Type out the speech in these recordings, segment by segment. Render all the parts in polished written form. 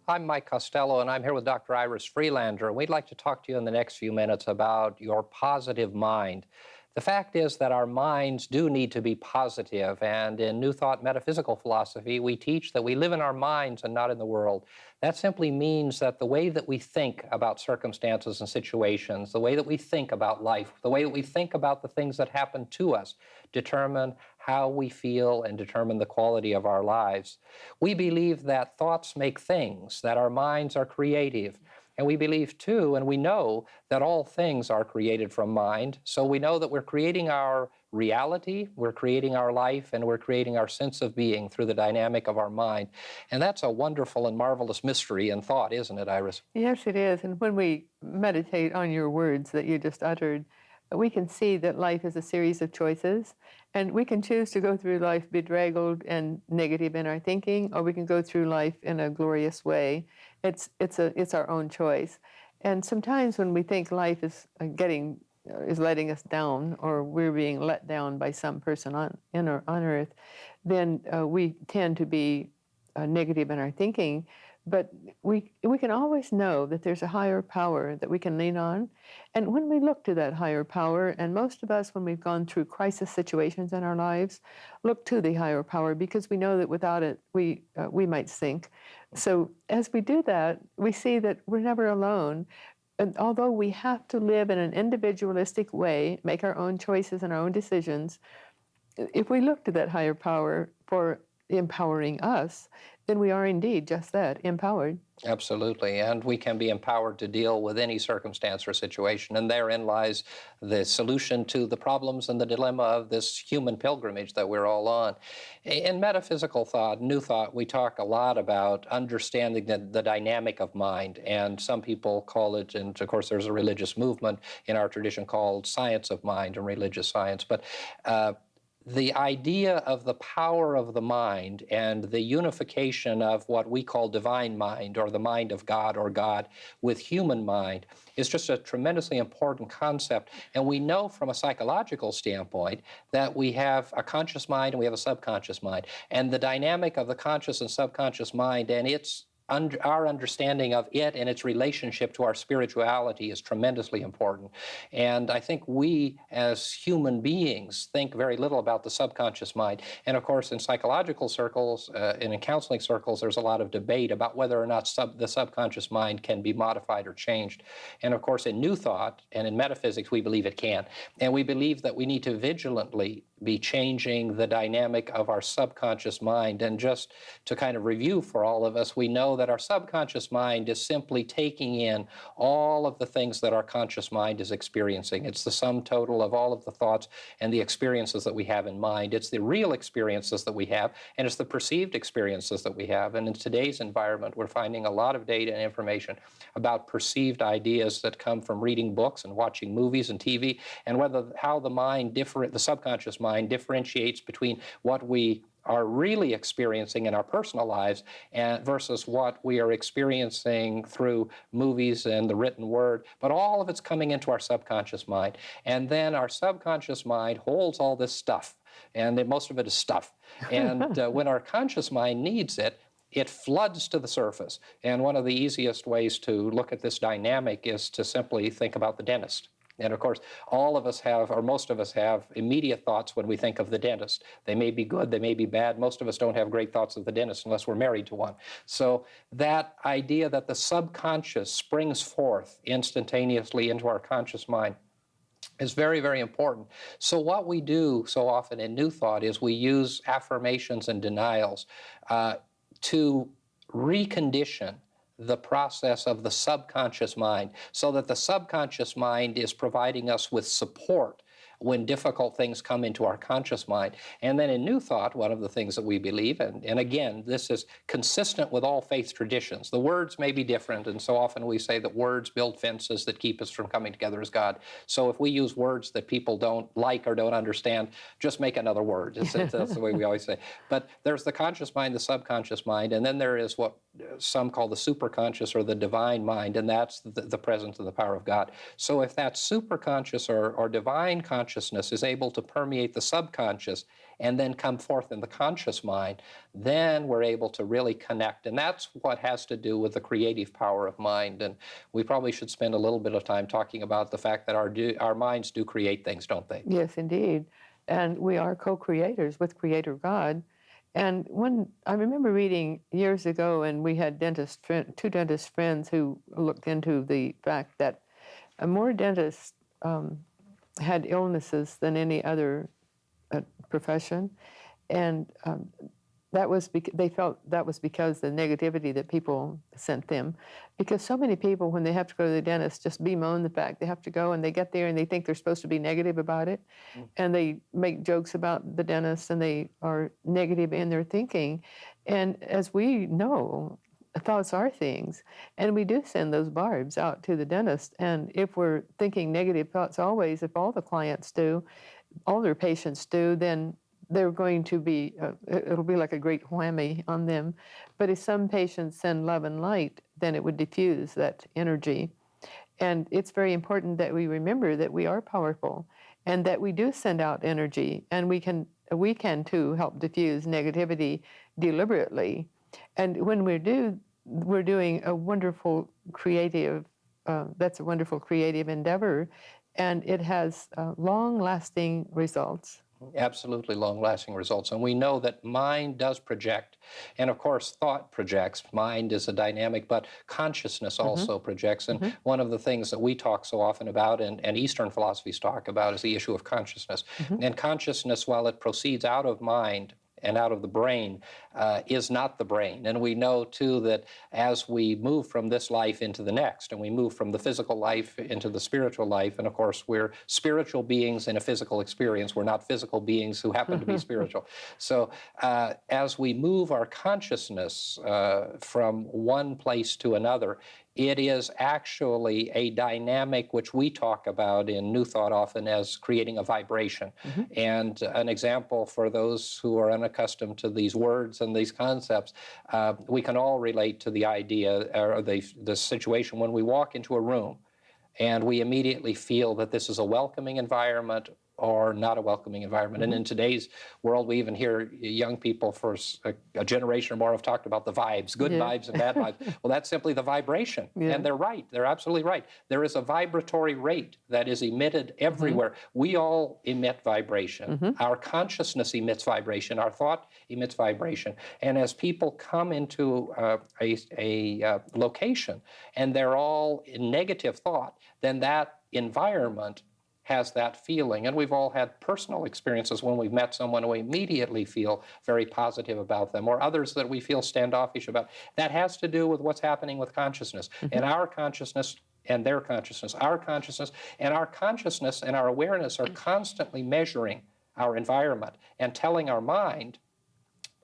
I'm Mike Costello, and I'm here with Dr. Iris Freelander, and we'd like to talk to you in the next few minutes about your positive mind. The fact is that our minds do need to be positive, and in New Thought metaphysical philosophy, we teach that we live in our minds and not in the world. That simply means that the way that we think about circumstances and situations, the way that we think about life, the way that we think about the things that happen to us, determine how we feel and determine the quality of our lives. We believe that thoughts make things, that our minds are creative. And we believe too, and we know that all things are created from mind. So we know that we're creating our reality, we're creating our life, and we're creating our sense of being through the dynamic of our mind. And that's a wonderful and marvelous mystery in thought, isn't it, Iris? Yes, it is. And when we meditate on your words that you just uttered, we can see that life is a series of choices, and we can choose to go through life bedraggled and negative in our thinking, or we can go through life in a glorious way. It's our own choice. And sometimes when we think life is letting us down, or we're being let down by some person on earth, then we tend to be negative in our thinking. But we can always know that there's a higher power that we can lean on. And when we look to that higher power, and most of us, when we've gone through crisis situations in our lives, look to the higher power, because we know that without it, we might sink. So as we do that, we see that we're never alone. And although we have to live in an individualistic way, make our own choices and our own decisions, if we look to that higher power for empowering us, then we are indeed just that, empowered. Absolutely, and we can be empowered to deal with any circumstance or situation, and therein lies the solution to the problems and the dilemma of this human pilgrimage that we're all on. In metaphysical thought, New Thought, we talk a lot about understanding the dynamic of mind, and some people call it, and of course there's a religious movement in our tradition called science of mind and religious science, but the idea of the power of the mind and the unification of what we call divine mind, or the mind of God or God, with human mind is just a tremendously important concept. And we know from a psychological standpoint that we have a conscious mind and we have a subconscious mind. And the dynamic of the conscious and subconscious mind and our understanding of it and its relationship to our spirituality is tremendously important. And I think we, as human beings, think very little about the subconscious mind. And of course, in psychological circles and in counseling circles, there's a lot of debate about whether or not the subconscious mind can be modified or changed. And of course, in New Thought and in metaphysics, we believe it can. And we believe that we need to vigilantly be changing the dynamic of our subconscious mind. And just to kind of review for all of us, we know that our subconscious mind is simply taking in all of the things that our conscious mind is experiencing. It's the sum total of all of the thoughts and the experiences that we have in mind. It's the real experiences that we have, and it's the perceived experiences that we have. And in today's environment, we're finding a lot of data and information about perceived ideas that come from reading books and watching movies and TV, and how the subconscious mind differentiates between what we are really experiencing in our personal lives versus what we are experiencing through movies and the written word. But all of it's coming into our subconscious mind. And then our subconscious mind holds all this stuff, and most of it is stuff. And when our conscious mind needs it, it floods to the surface. And one of the easiest ways to look at this dynamic is to simply think about the dentist. And of course, all of us have, or most of us have, immediate thoughts when we think of the dentist. They may be good, they may be bad. Most of us don't have great thoughts of the dentist unless we're married to one. So that idea that the subconscious springs forth instantaneously into our conscious mind is very, very important. So what we do so often in New Thought is we use affirmations and denials to recondition the process of the subconscious mind, so that the subconscious mind is providing us with support when difficult things come into our conscious mind. And then in New Thought, one of the things that we believe, and again, this is consistent with all faith traditions. The words may be different, and so often we say that words build fences that keep us from coming together as God. So if we use words that people don't like or don't understand, just make another word. That's the way we always say. But there's the conscious mind, the subconscious mind, and then there is what some call the superconscious or the divine mind, and that's the presence and the power of God. So if that superconscious or divine consciousness is able to permeate the subconscious and then come forth in the conscious mind, then we're able to really connect. And that's what has to do with the creative power of mind. And we probably should spend a little bit of time talking about the fact that our minds do create things, don't they? Yes, indeed. And we are co-creators with Creator God. And I remember reading years ago, and we had two dentist friends who looked into the fact that more dentists had illnesses than any other profession, and they felt that was because the negativity that people sent them, because so many people, when they have to go to the dentist, just bemoan the fact they have to go, and they get there and they think they're supposed to be negative about it, and they make jokes about the dentist, and they are negative in their thinking. And as we know, thoughts are things, and we do send those barbs out to the dentist. And if we're thinking negative thoughts always, if all the clients do, all their patients do, then they're going to be, it'll be like a great whammy on them. But if some patients send love and light, then it would diffuse that energy. And it's very important that we remember that we are powerful and that we do send out energy, and we can too help diffuse negativity deliberately. And when we're doing a wonderful creative, that's a wonderful creative endeavor, and it has long-lasting results. Absolutely long-lasting results. And we know that mind does project. And of course, thought projects. Mind is a dynamic, but consciousness also projects. And one of the things that we talk so often about, and Eastern philosophies talk about, is the issue of consciousness. And consciousness, while it proceeds out of mind and out of the brain, is not the brain. And we know, too, that as we move from this life into the next, and we move from the physical life into the spiritual life, and of course, we're spiritual beings in a physical experience. We're not physical beings who happen to be spiritual. So as we move our consciousness from one place to another, it is actually a dynamic which we talk about in New Thought often as creating a vibration. And an example for those who are unaccustomed to these words and these concepts, we can all relate to the idea or the situation when we walk into a room and we immediately feel that this is a welcoming environment or not a welcoming environment. And in today's world, we even hear young people for a generation or more have talked about the vibes, good vibes and bad vibes. Well, that's simply the vibration. And they're right. They're absolutely right. There is a vibratory rate that is emitted everywhere. We all emit vibration. Our consciousness emits vibration. Our thought emits vibration. And as people come into a location and they're all in negative thought, then that environment has that feeling. And we've all had personal experiences when we've met someone we immediately feel very positive about them, or others that we feel standoffish about. That has to do with what's happening with consciousness. And our consciousness and their consciousness, our consciousness and our awareness are constantly measuring our environment and telling our mind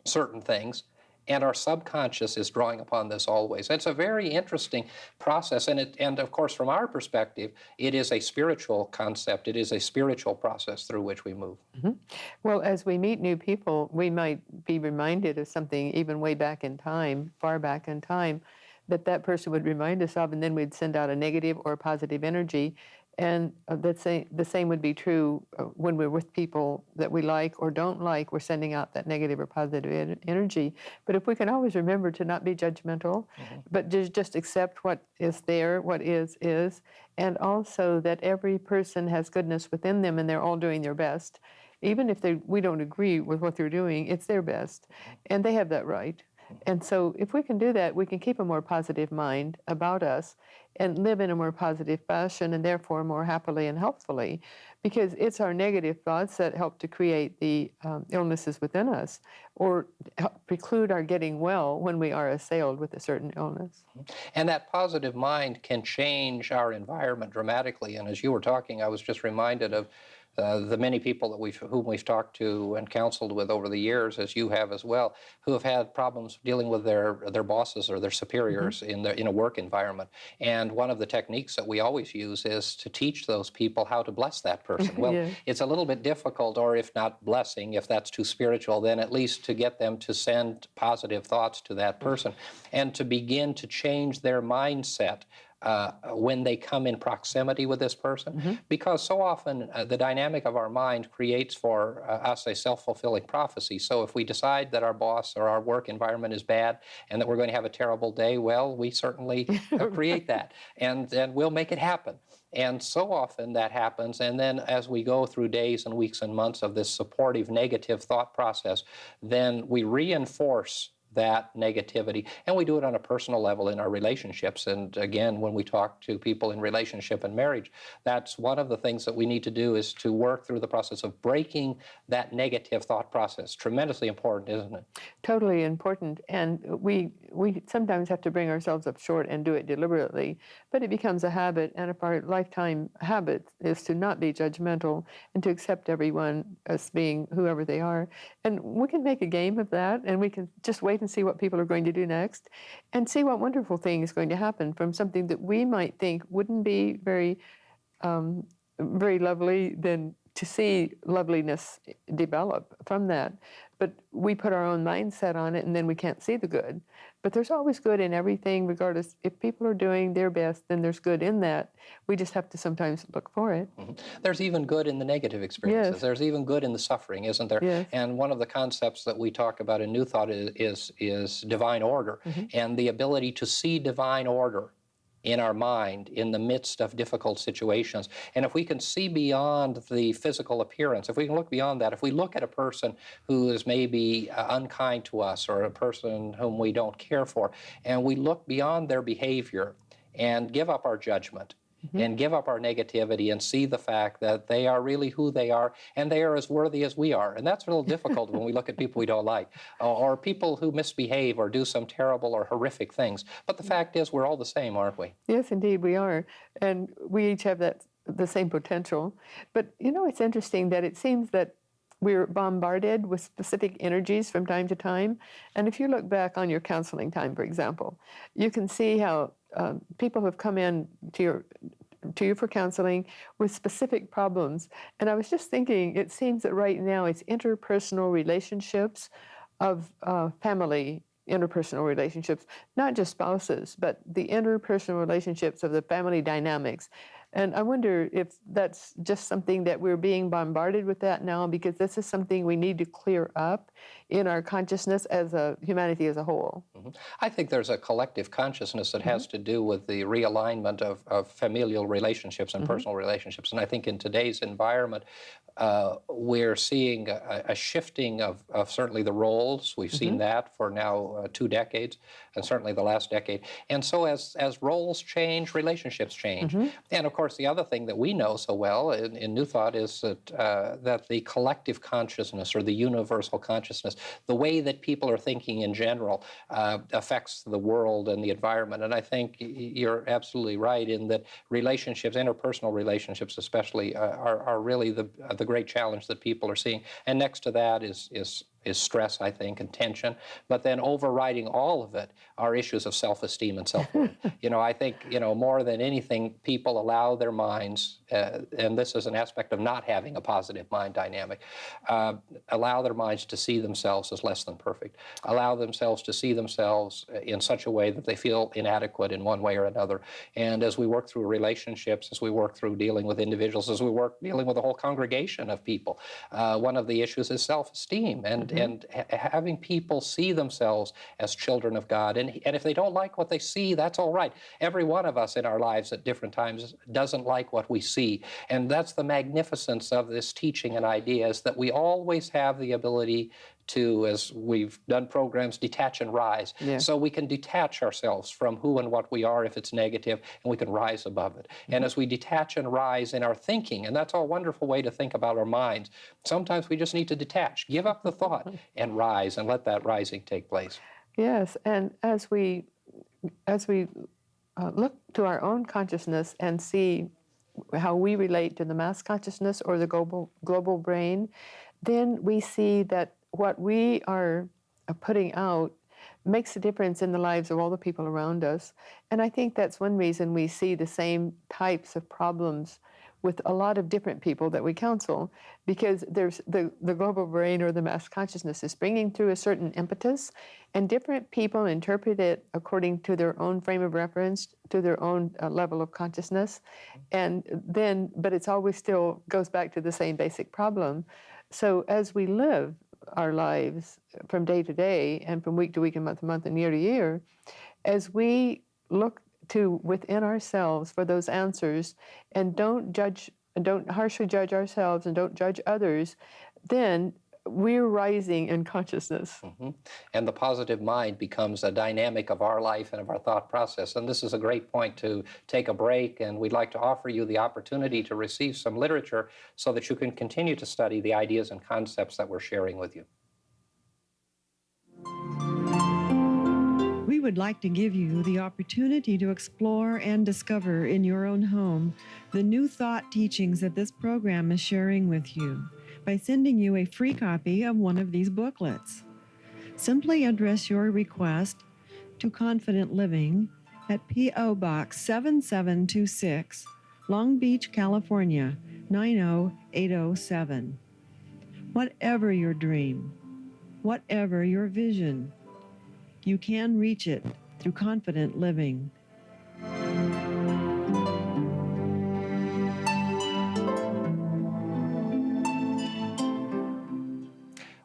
certain things. And our subconscious is drawing upon this always. It's a very interesting process. And of course, from our perspective, it is a spiritual concept. It is a spiritual process through which we move. Well, as we meet new people, we might be reminded of something even way back in time, far back in time, that person would remind us of, and then we'd send out a negative or a positive energy. And the same would be true when we're with people that we like or don't like. We're sending out that negative or positive energy. But if we can always remember to not be judgmental, but just accept what is there, what is, and also that every person has goodness within them and they're all doing their best. Even if we don't agree with what they're doing, it's their best, and they have that right. And so if we can do that, we can keep a more positive mind about us and live in a more positive fashion, and therefore more happily and healthfully, because it's our negative thoughts that help to create the illnesses within us or help preclude our getting well when we are assailed with a certain illness. And that positive mind can change our environment dramatically. And as you were talking, I was just reminded of The many people that whom we've talked to and counseled with over the years, as you have as well, who have had problems dealing with their bosses or their superiors in a work environment. And one of the techniques that we always use is to teach those people how to bless that person. Well, Yes. it's a little bit difficult, or if not blessing, if that's too spiritual, then at least to get them to send positive thoughts to that person and to begin to change their mindset when they come in proximity with this person, because so often the dynamic of our mind creates for us a self-fulfilling prophecy. So if we decide that our boss or our work environment is bad and that we're going to have a terrible day, well, we certainly create that, and we'll make it happen. And so often that happens, and then as we go through days and weeks and months of this supportive negative thought process, then we reinforce that negativity, and we do it on a personal level in our relationships. And again, when we talk to people in relationship and marriage, that's one of the things that we need to do, is to work through the process of breaking that negative thought process. Tremendously important, isn't it? Totally important. And we sometimes have to bring ourselves up short and do it deliberately, but it becomes a habit. And if our lifetime habit is to not be judgmental and to accept everyone as being whoever they are, and we can make a game of that, and we can just wait and see what people are going to do next, and see what wonderful thing is going to happen from something that we might think wouldn't be very very lovely, then to see loveliness develop from that. But we put our own mindset on it, and then we can't see the good. But there's always good in everything, regardless. If people are doing their best, then there's good in that. We just have to sometimes look for it. There's even good in the negative experiences. Yes. There's even good in the suffering, isn't there? Yes. And one of the concepts that we talk about in New Thought is divine order, and the ability to see divine order in our mind in the midst of difficult situations. And if we can see beyond the physical appearance, if we can look beyond that, if we look at a person who is maybe unkind to us, or a person whom we don't care for, and we look beyond their behavior and give up our judgment, and give up our negativity, and see the fact that they are really who they are, and they are as worthy as we are. And that's a little difficult when we look at people we don't like, or people who misbehave or do some terrible or horrific things. But the fact is, we're all the same, aren't we? Yes, indeed, we are. And we each have the same potential. But it's interesting that it seems that we're bombarded with specific energies from time to time. And if you look back on your counseling time, for example, you can see how people have come in to you for counseling with specific problems. And I was just thinking, it seems that right now it's interpersonal relationships of family, interpersonal relationships, not just spouses, but the interpersonal relationships of the family dynamics. And I wonder if that's just something that we're being bombarded with that now, because this is something we need to clear up in our consciousness as a humanity as a whole. I think there's a collective consciousness that has to do with the realignment of familial relationships and personal relationships. And I think in today's environment, we're seeing a shifting of certainly the roles. We've seen that for now 2 decades, and certainly the last decade. And so as roles change, relationships change. And of course, the other thing that we know so well in New Thought is that the collective consciousness, or the universal consciousness, the way that people are thinking in general, affects the world and the environment. And I think you're absolutely right in that relationships, interpersonal relationships especially, are really the great challenge that people are seeing. And next to that is stress, I think, and tension. But then overriding all of it are issues of self-esteem and self-worth. I think, more than anything, people allow their minds, and this is an aspect of not having a positive mind dynamic, allow their minds to see themselves as less than perfect, allow themselves to see themselves in such a way that they feel inadequate in one way or another. And as we work through relationships, as we work through dealing with individuals, as we work dealing with a whole congregation of people, one of the issues is self-esteem, and having people see themselves as children of God. And if they don't like what they see, that's all right. Every one of us in our lives at different times doesn't like what we see. And that's the magnificence of this teaching and idea, is that we always have the ability to, as we've done programs, detach and rise. Yeah. So we can detach ourselves from who and what we are if it's negative, and we can rise above it. And as we detach and rise in our thinking, and that's a wonderful way to think about our minds, sometimes we just need to detach, give up the thought, and rise, and let that rising take place. Yes, and as we look to our own consciousness and see how we relate to the mass consciousness or the global brain, then we see that what we are putting out makes a difference in the lives of all the people around us. And I think that's one reason we see the same types of problems with a lot of different people that we counsel, because there's the global brain or the mass consciousness is bringing through a certain impetus, and different people interpret it according to their own frame of reference, to their own level of consciousness. And then, but it's always still goes back to the same basic problem. So as we live our lives from day to day and from week to week and month to month and year to year, as we look to within ourselves for those answers and don't judge and don't harshly judge ourselves and don't judge others, then we're rising in consciousness. And the positive mind becomes a dynamic of our life and of our thought process. And this is a great point to take a break, and we'd like to offer you the opportunity to receive some literature so that you can continue to study the ideas and concepts that we're sharing with you. We would like to give you the opportunity to explore and discover in your own home the new thought teachings that this program is sharing with you by sending you a free copy of one of these booklets. Simply address your request to Confident Living at P.O. Box 7726, Long Beach, California, 90807. Whatever your dream, whatever your vision, you can reach it through Confident Living.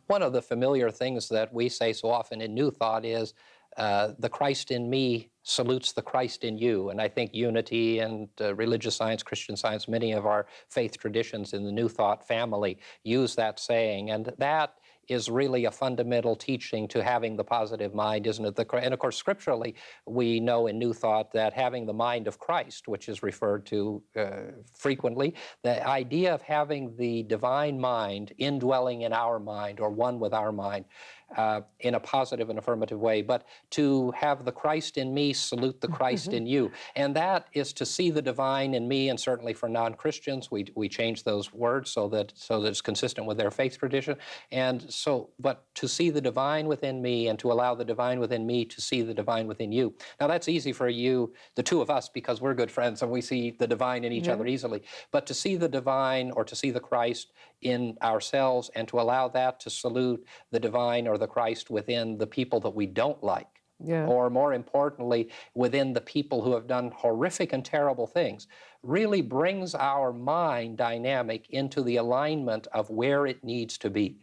One of the familiar things that we say so often in New Thought is the Christ in me salutes the Christ in you. And I think unity and religious science, Christian science, many of our faith traditions in the New Thought family use that saying. And that is really a fundamental teaching to having the positive mind, isn't it? And of course, scripturally, we know in New Thought that having the mind of Christ, which is referred to frequently, the idea of having the divine mind indwelling in our mind or one with our mind in a positive and affirmative way, but to have the Christ in me salute the Christ in you. And that is to see the divine in me, and certainly for non-Christians, we change those words so that it's consistent with their faith tradition. And so, but to see the divine within me and to allow the divine within me to see the divine within you. Now that's easy for you, the two of us, because we're good friends and we see the divine in each other easily. But to see the divine or to see the Christ in ourselves and to allow that to salute the divine or the Christ within the people that we don't like, or more importantly, within the people who have done horrific and terrible things, really brings our mind dynamic into the alignment of where it needs to be.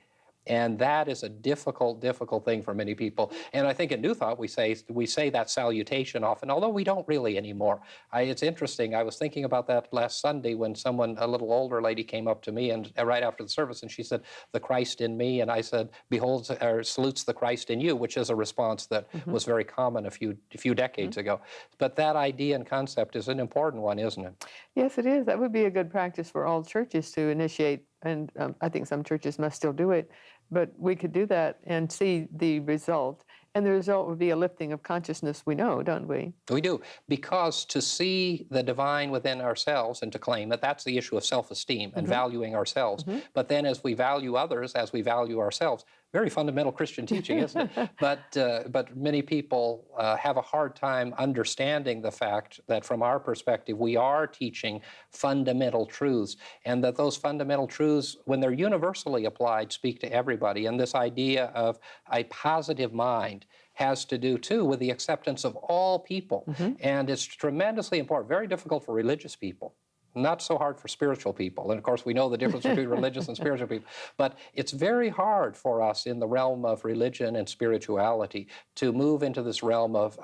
And that is a difficult thing for many people. And I think in New Thought, we say that salutation often, although we don't really anymore. It's interesting. I was thinking about that last Sunday when a little older lady came up to me and right after the service, and she said, "The Christ in me." And I said, "Beholds or salutes the Christ in you," which is a response that was very common a few decades ago. But that idea and concept is an important one, isn't it? Yes, it is. That would be a good practice for all churches to initiate, and I think some churches must still do it, but we could do that and see the result. And the result would be a lifting of consciousness, we know, don't we? We do, because to see the divine within ourselves and to claim it, that's the issue of self-esteem and valuing ourselves. But then as we value others, as we value ourselves, very fundamental Christian teaching, isn't it? But many people have a hard time understanding the fact that from our perspective, we are teaching fundamental truths, and that those fundamental truths, when they're universally applied, speak to everybody. And this idea of a positive mind has to do, too, with the acceptance of all people. And it's tremendously important, very difficult for religious people. Not so hard for spiritual people. And of course, we know the difference between religious and spiritual people. But it's very hard for us in the realm of religion and spirituality to move into this realm of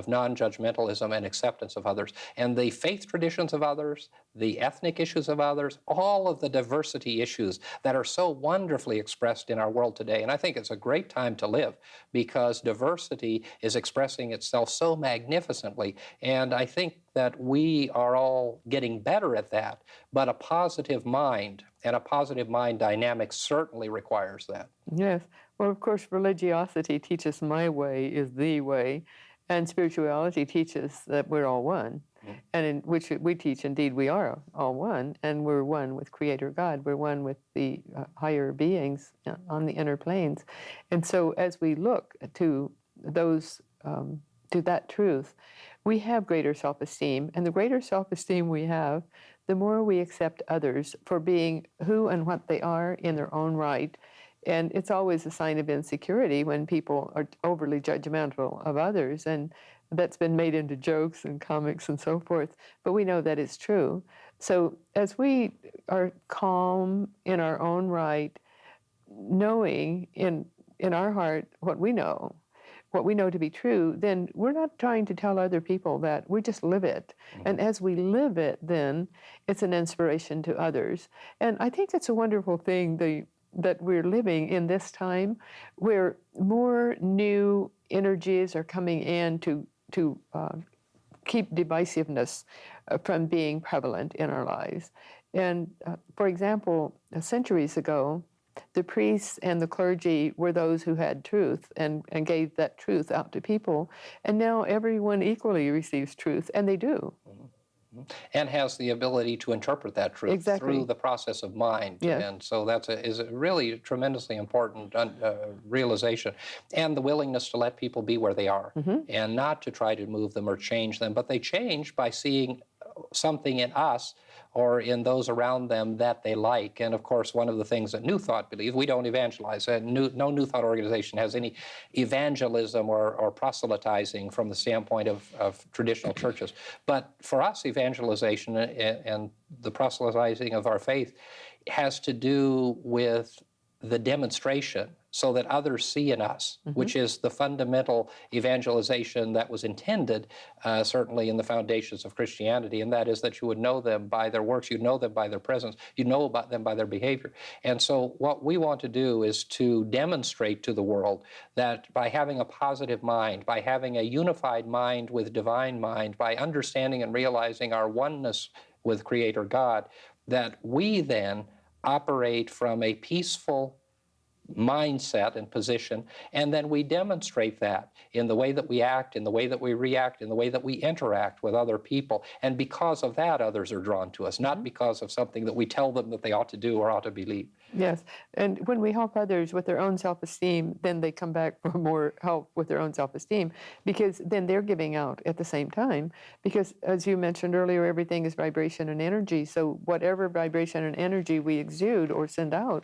non-judgmentalism and acceptance of others. And the faith traditions of others, the ethnic issues of others, all of the diversity issues that are so wonderfully expressed in our world today. And I think it's a great time to live because diversity is expressing itself so magnificently. And I think that we are all getting better at that, but a positive mind and a positive mind dynamic certainly requires that. Yes. Well, of course, religiosity teaches my way is the way. And spirituality teaches that we're all one, and in which we teach, indeed, we are all one, and we're one with Creator God. We're one with the higher beings on the inner planes. And so as we look to those, to that truth, we have greater self-esteem. And the greater self-esteem we have, the more we accept others for being who and what they are in their own right. And it's always a sign of insecurity when people are overly judgmental of others, and that's been made into jokes and comics and so forth, but we know that is true. So as we are calm in our own right, knowing in our heart what we know to be true, then we're not trying to tell other people that, we just live it. And as we live it, then it's an inspiration to others. And I think it's a wonderful thing that we're living in this time where more new energies are coming in to keep divisiveness from being prevalent in our lives. And for example, centuries ago, the priests and the clergy were those who had truth and gave that truth out to people. And now everyone equally receives truth, and they do. And has the ability to interpret that truth through the process of mind. Yes. And so that's is a really tremendously important realization. And the willingness to let people be where they are and not to try to move them or change them, but they change by seeing something in us or in those around them that they like. And of course, one of the things that New Thought believes, we don't evangelize. No New Thought organization has any evangelism or proselytizing from the standpoint of traditional churches. But for us, evangelization and the proselytizing of our faith has to do with the demonstration so that others see in us, which is the fundamental evangelization that was intended, certainly in the foundations of Christianity, and that is that you would know them by their works, you'd know them by their presence, you'd know about them by their behavior. And so what we want to do is to demonstrate to the world that by having a positive mind, by having a unified mind with divine mind, by understanding and realizing our oneness with Creator God, that we then operate from a peaceful mindset and position, and then we demonstrate that in the way that we act, in the way that we react, in the way that we interact with other people. And because of that, others are drawn to us, not because of something that we tell them that they ought to do or ought to believe. Yes, and when we help others with their own self-esteem, then they come back for more help with their own self-esteem, because then they're giving out at the same time. Because as you mentioned earlier, everything is vibration and energy. So whatever vibration and energy we exude or send out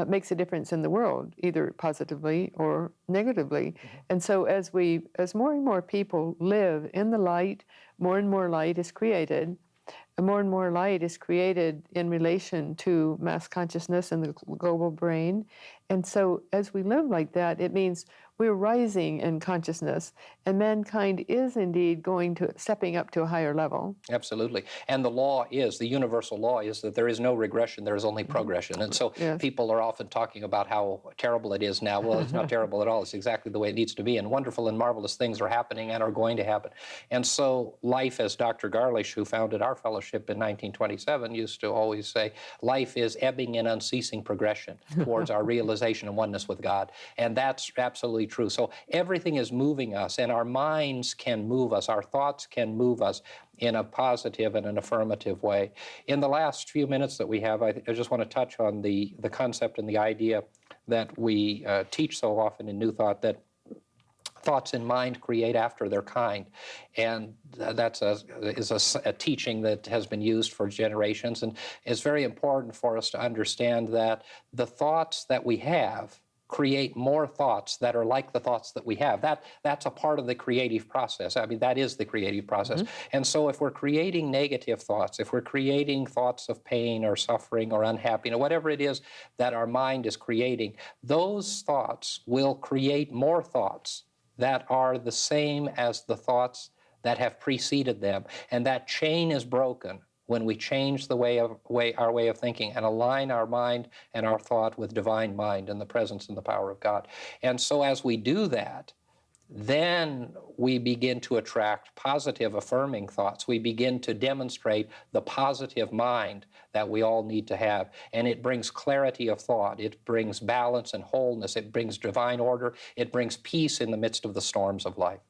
makes a difference in the world, either positively or negatively. And so as more and more people live in the light, more and more light is created. More and more light is created in relation to mass consciousness and the global brain. And so as we live like that, it means we're rising in consciousness, and mankind is indeed stepping up to a higher level. Absolutely. And the universal law is that there is no regression, there is only progression. And so people are often talking about how terrible it is now. Well, it's not terrible at all. It's exactly the way it needs to be. And wonderful and marvelous things are happening and are going to happen. And so life, as Dr. Garlish, who founded our fellowship in 1927, used to always say, life is ebbing in unceasing progression towards our realization and oneness with God. And that's absolutely true. So everything is moving us, and our minds can move us, our thoughts can move us in a positive and an affirmative way. In the last few minutes that we have, I just want to touch on the concept and the idea that we teach so often in New Thought, that thoughts in mind create after their kind. And that's a teaching that has been used for generations, and it's very important for us to understand that the thoughts that we have create more thoughts that are like the thoughts that we have. That's a part of the creative process. I mean, that is the creative process. And so if we're creating negative thoughts, if we're creating thoughts of pain or suffering or unhappiness, whatever it is that our mind is creating, those thoughts will create more thoughts that are the same as the thoughts that have preceded them. And that chain is broken when we change our way of thinking and align our mind and our thought with divine mind and the presence and the power of God. And so as we do that, then we begin to attract positive, affirming thoughts. We begin to demonstrate the positive mind that we all need to have. And it brings clarity of thought. It brings balance and wholeness. It brings divine order. It brings peace in the midst of the storms of life.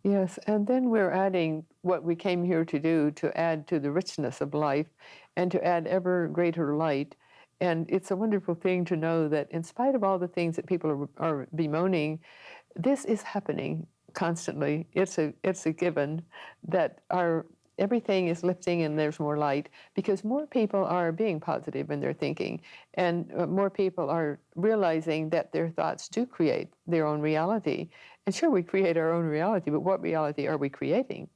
Yes, and then we're adding what we came here to do, to add to the richness of life and to add ever greater light. And it's a wonderful thing to know that in spite of all the things that people are bemoaning, this is happening constantly. It's a given that our everything is lifting and there's more light because more people are being positive in their thinking, and more people are realizing that their thoughts do create their own reality. And sure, we create our own reality, but what reality are we creating?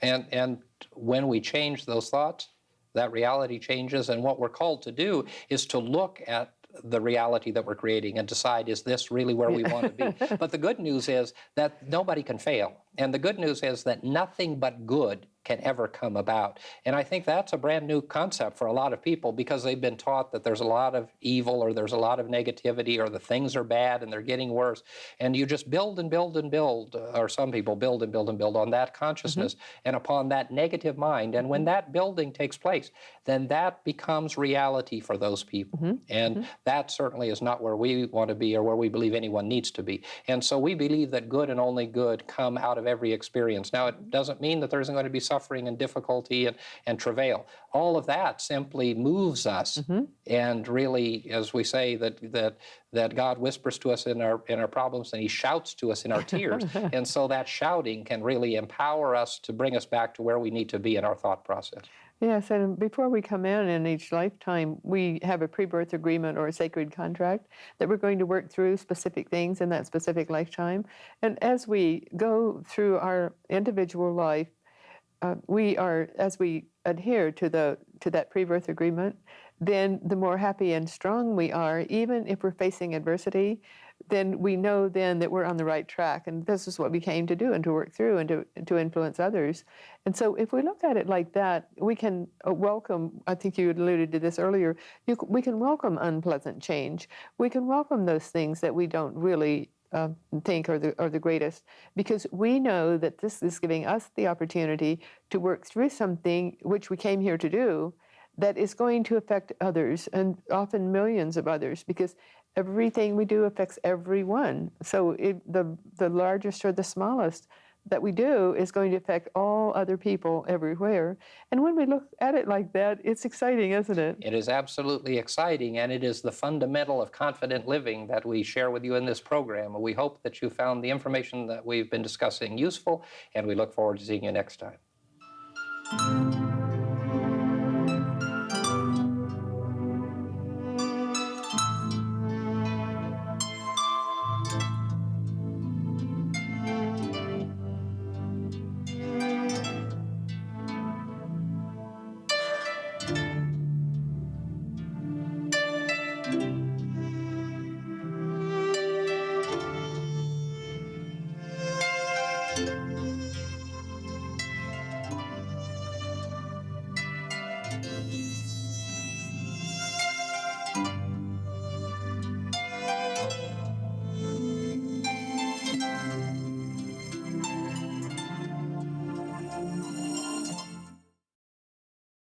And when we change those thoughts, that reality changes. And what we're called to do is to look at the reality that we're creating and decide, is this really where we want to be? But the good news is that nobody can fail. And the good news is that nothing but good can ever come about. And I think that's a brand new concept for a lot of people because they've been taught that there's a lot of evil or there's a lot of negativity or the things are bad and they're getting worse. And you just build and build and build, or some people build and build and build on that consciousness and upon that negative mind. And when that building takes place, then that becomes reality for those people. And that certainly is not where we want to be or where we believe anyone needs to be. And so we believe that good and only good come out of every experience. Now, it doesn't mean that there isn't going to be suffering and difficulty and travail. All of that simply moves us. And really, as we say, that God whispers to us in our problems and he shouts to us in our tears. And so that shouting can really empower us to bring us back to where we need to be in our thought process. Yes, and before we come in each lifetime, we have a pre-birth agreement or a sacred contract that we're going to work through specific things in that specific lifetime. And as we go through our individual life, as we adhere to that pre-birth agreement, then the more happy and strong we are, even if we're facing adversity, then we know then that we're on the right track. And this is what we came to do and to work through and to influence others. And so if we look at it like that, we can welcome, I think you had alluded to this earlier, we can welcome unpleasant change. We can welcome those things that we don't really think are the greatest, because we know that this is giving us the opportunity to work through something which we came here to do that is going to affect others, and often millions of others, because everything we do affects everyone. So the largest or the smallest that we do is going to affect all other people everywhere. And when we look at it like that, it's exciting, isn't it? It is absolutely exciting, and it is the fundamental of confident living that we share with you in this program. We hope that you found the information that we've been discussing useful, and we look forward to seeing you next time.